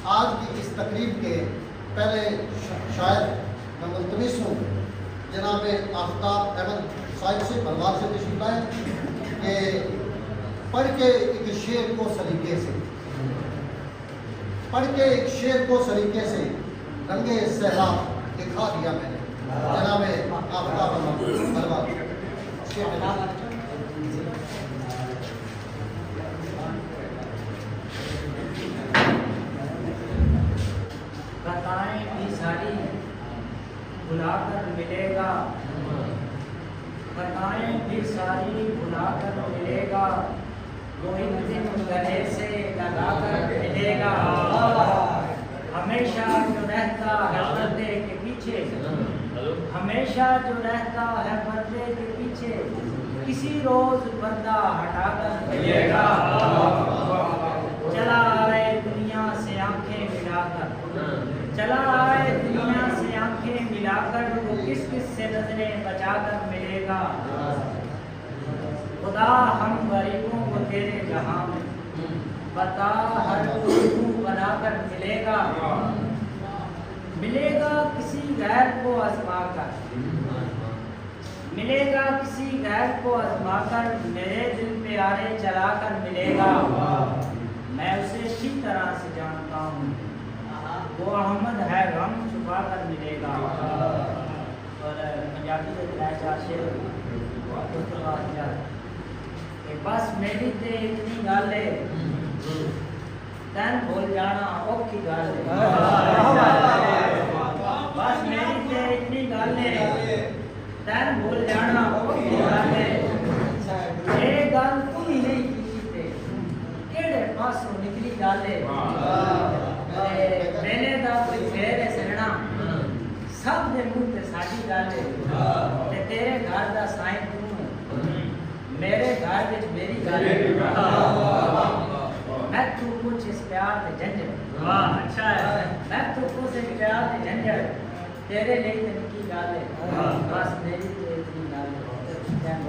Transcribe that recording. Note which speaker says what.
Speaker 1: आज की इस तकरीब के पहले शायद मैं मुल्तमिस हूँ जनाब आफ्ताब अहमद साहिब से बरवाल से तशरीफ लाए कि पढ़ के एक शेर को सलीके से रंगे सहराब दिखा दिया मैंने जनाब आफ्ताब अहमद बरवाल।
Speaker 2: बताएं भी सारी बुलाकर मिलेगा, बताएं भी सारी बुलाकर मिलेगा, वो एक दिन गले से लगाकर मिलेगा। हमेशा जो रहता है पर्दे के पीछे, हमेशा जो रहता है पर्दे के पीछे, किसी रोज पर्दा हटाकर मिलेगा। चला आए दुनिया से आंखें मिलाकर, चला आए दुनिया से आंखें मिलाकर, वो किस किस से नजरें बचाकर मिलेगा। खुदा हम गरीबों को तेरे जहां में बता हर कोई बनाकर मिलेगा। मिलेगा किसी गैर को आजमाकर, मिलेगा किसी गैर को आजमाकर, मेरे दिल पे आरे चलाकर मिलेगा। मैं उसे अच्छी तरह से जानता हूँ, वो अहमद है गम छुपा कर मिलेगा। और पंजाबी बस मेरी ते इतनी गल है, तैन भूल जाना औखी गल है। बस मेरी ते इतनी गल है, तैन भूल जाना औखी गल है। ये गल तू ही नहीं की ते केड़े पासों निकली गल है। मेले दा कोई फेर है सजना, सब दे मुंह ते साडी गल है। ते तेरे घर दा साईं तू, मेरे घर विच मेरी गल है। मैं तू कुछ इस प्यार ते झंझट, वाह अच्छा है। मैं तू कुछ इस प्यार ते झंझट, तेरे लिए ते निकी गल है। बस मेरी ते इतनी गल है।